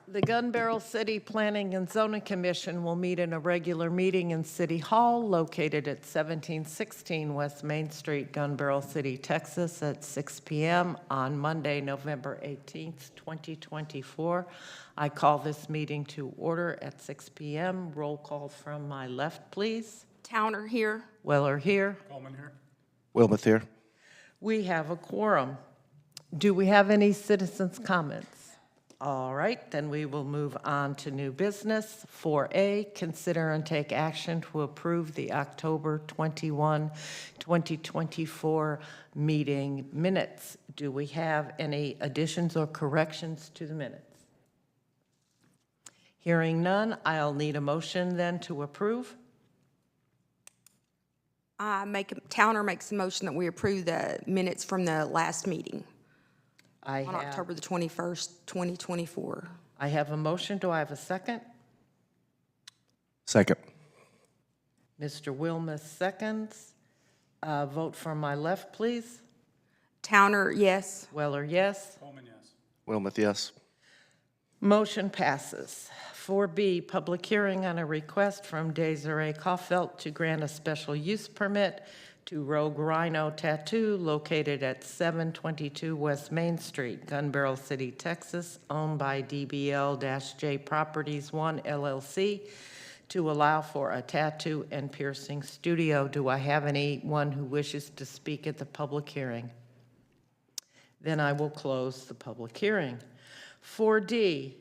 The Gun Barrel City Planning and Zoning Commission will meet in a regular meeting in City Hall located at 1716 West Main Street, Gun Barrel City, Texas, at 6 p.m. on Monday, November 18th, 2024. I call this meeting to order at 6 p.m. Roll call from my left, please. Towner here. Weller here. Coleman here. Wilmoth here. We have a quorum. Do we have any citizens' comments? All right, then we will move on to new business. 4A, consider and take action to approve the October 21, 2024 meeting minutes. Do we have any additions or corrections to the minutes? Hearing none, I'll need a motion then to approve. Towner makes a motion that we approve the minutes from the last meeting on October the 21st, 2024. I have a motion. Do I have a second? Second. Mr. Wilmoth seconds. Vote from my left, please. Towner, yes. Weller, yes. Coleman, yes. Wilmoth, yes. Motion passes. 4B, public hearing on a request from Desiree Kaufelt to grant a special use permit to Rogue Rhino Tattoo located at 722 West Main Street, Gun Barrel City, Texas, owned by DBL-J Properties 1 LLC, to allow for a tattoo and piercing studio. Do I have anyone who wishes to speak at the public hearing? Then I will close the public hearing. 4C,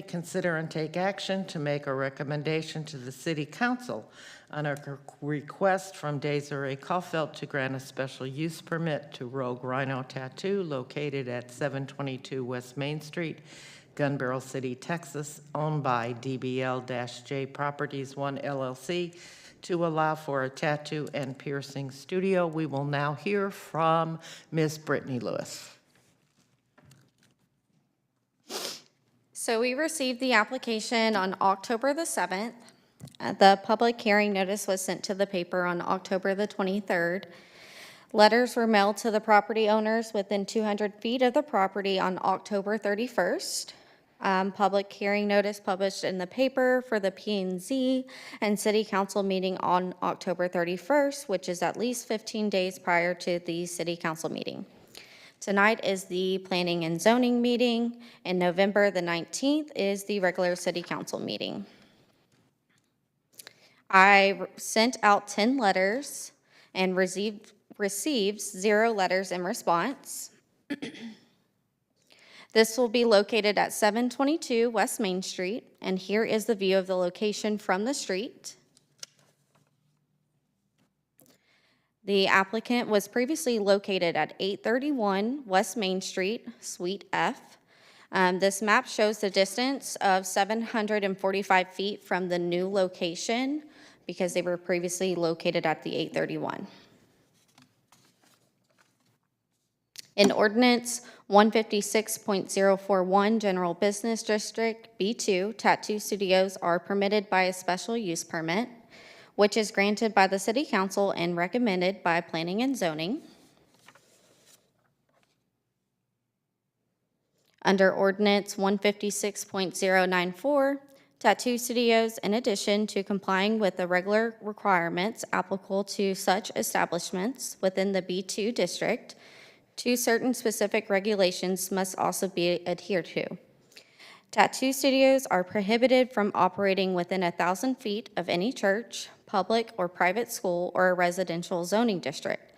consider and take action to make a recommendation to the City Council on a request from Desiree Kaufelt to grant a special use permit to Rogue Rhino Tattoo located at 722 West Main Street, Gun Barrel City, Texas, owned by DBL-J Properties 1 LLC, to allow for a tattoo and piercing studio. We will now hear from Ms. Brittany Lewis. So we received the application on October the 7th. The public hearing notice was sent to the paper on October the 23rd. Letters were mailed to the property owners within 200 feet of the property on October 31st. Public hearing notice published in the paper for the P&Z and City Council meeting on October 31st, which is at least 15 days prior to the City Council meeting. Tonight is the Planning and Zoning meeting, and November the 19th is the regular City Council meeting. I sent out 10 letters and received 0 letters in response. This will be located at 722 West Main Street, and here is the view of the location from the street. The applicant was previously located at 831 West Main Street, Suite F. This map shows the distance of 745 feet from the new location because they were previously located at the 831. In Ordinance 156.041 General Business District B2, tattoo studios are permitted by a special use permit, which is granted by the City Council and recommended by Planning and Zoning. Under Ordinance 156.094, tattoo studios, in addition to complying with the regular requirements applicable to such establishments within the B2 district, 2 certain specific regulations must also be adhered to. Tattoo studios are prohibited from operating within 1,000 feet of any church, public or private school, or a residential zoning district.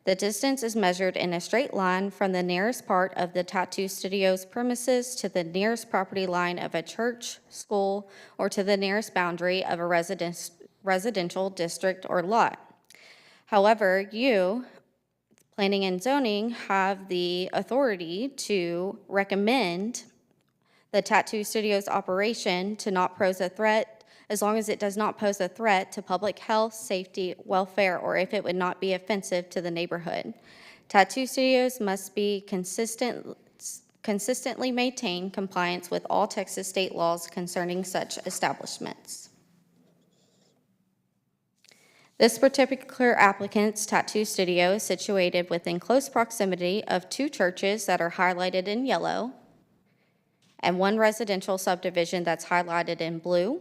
The distance is measured in a straight line from the nearest part of the tattoo studio's premises to the nearest property line of a church, school, or to the nearest boundary of a residential district or lot. However, you, Planning and Zoning, have the authority to recommend the tattoo studio's operation to not pose a threat as long as it does not pose a threat to public health, safety, welfare, or if it would not be offensive to the neighborhood. Tattoo studios must be consistently maintain compliance with all Texas state laws concerning such establishments. This particular applicant's tattoo studio is situated within close proximity of 2 churches that are highlighted in yellow. and one residential subdivision that's highlighted in blue.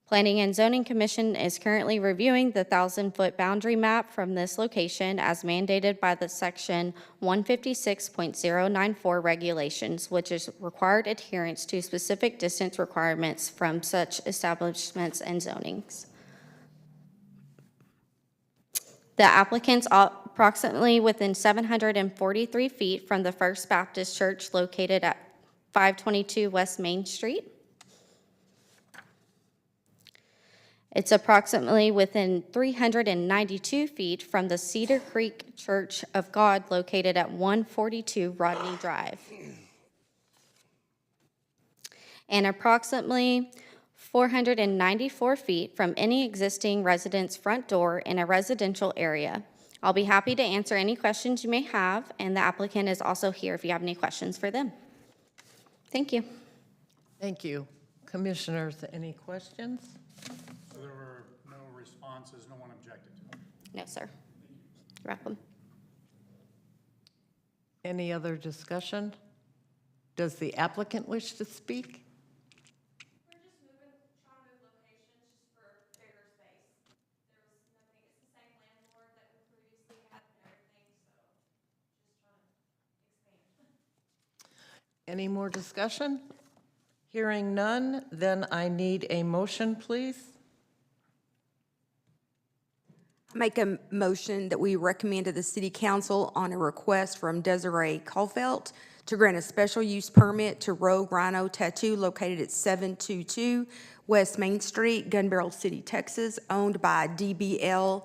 Planning and Zoning Commission is currently reviewing the 1,000-foot boundary map from this location as mandated by the Section 156.094 regulations, which is required adherence to specific distance requirements from such establishments and zonings. The applicant's approximately within 743 feet from the First Baptist Church located at 522 West Main Street. It's approximately within 392 feet from the Cedar Creek Church of God located at 142 Rodney Drive. And approximately 494 feet from any existing resident's front door in a residential area. I'll be happy to answer any questions you may have, and the applicant is also here if you have any questions for them. Thank you. Thank you. Commissioners, any questions? So there were no responses, no one objected to it? No, sir. You're welcome. Any other discussion? Does the applicant wish to speak? We're just trying to move locations just for bigger space. There was nothing, it's the same landlord that we previously had and everything, so just trying to expand. Any more discussion? Hearing none, then I need a motion, please. Make a motion that we recommend to the City Council on a request from Desiree Caulfield to grant a special use permit to Rogue Rhino Tattoo located at 722 West Main Street, Gun Barrel City, Texas, owned by DBL-J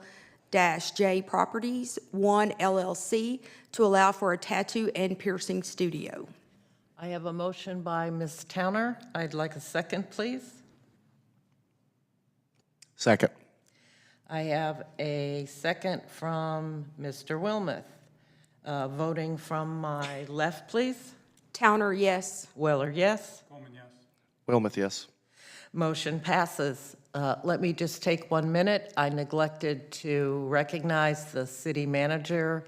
Properties 1 LLC to allow for a tattoo and piercing studio. I have a motion by Ms. Towner. I'd like a second, please. Second. I have a second from Mr. Wilmoth. Voting from my left, please. Towner, yes. Weller, yes. Coleman, yes. Wilmoth, yes. Motion passes. Let me just take 1 minute. I neglected to recognize the city manager,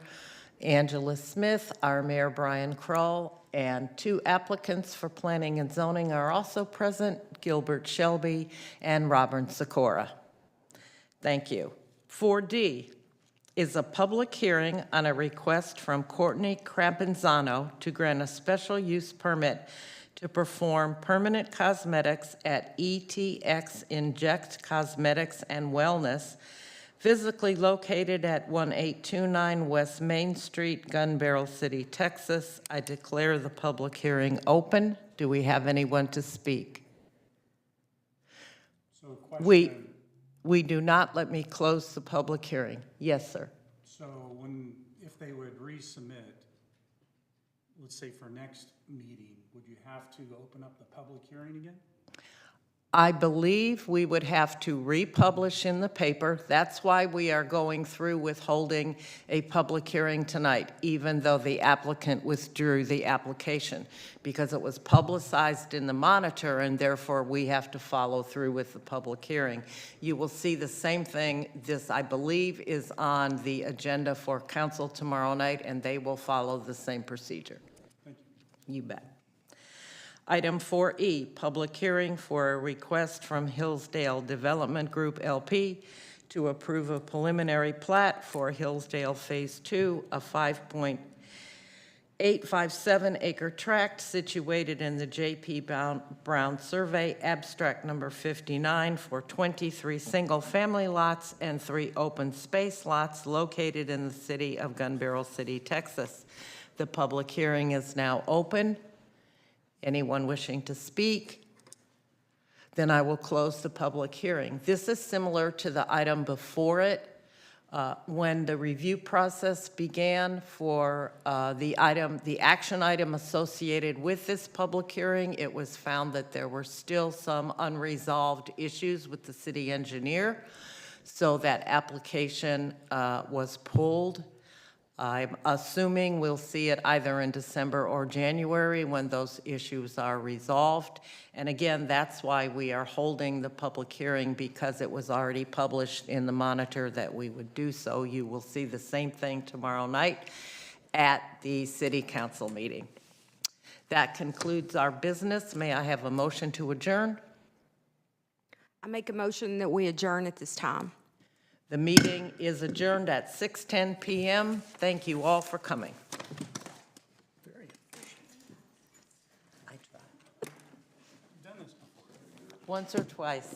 Angela Smith, our mayor, Brian Kroll, and 2 applicants for planning and zoning are also present, Gilbert Shelby and Robert Sikora. Thank you. 4D is a public hearing on a request from Courtney Crampenzano to grant a special use permit to perform permanent cosmetics at ETX Inject Cosmetics and Wellness, physically located at 1829 West Main Street, Gun Barrel City, Texas. I declare the public hearing open. Do we have anyone to speak? So question. We do not. Let me close the public hearing. Yes, sir. So if they would resubmit, let's say for next meeting, would you have to open up the public hearing again? I believe we would have to republish in the paper. That's why we are going through with holding a public hearing tonight, even though the applicant withdrew the application, because it was publicized in the Monitor, and therefore we have to follow through with the public hearing. You will see the same thing. This, I believe, is on the agenda for council tomorrow night, and they will follow the same procedure. Thank you. You bet. Item 4E, public hearing for a request from Hillsdale Development Group LP to approve a preliminary plat for Hillsdale Phase 2, a 5.857 acre tract situated in the J.P. Brown Survey, abstract number 59, for 23 single-family lots and 3 open space lots located in the city of Gun Barrel City, Texas. The public hearing is now open. Anyone wishing to speak? Then I will close the public hearing. This is similar to the item before it. When the review process began for the action item associated with this public hearing, it was found that there were still some unresolved issues with the city engineer, so that application was pulled. I'm assuming we'll see it either in December or January when those issues are resolved. And again, that's why we are holding the public hearing, because it was already published in the Monitor that we would do so. You will see the same thing tomorrow night at the City Council meeting. That concludes our business. May I have a motion to adjourn? I make a motion that we adjourn at this time. The meeting is adjourned at 6:10 PM. Thank you all for coming. Very efficient. I tried. You've done this before. Once or twice.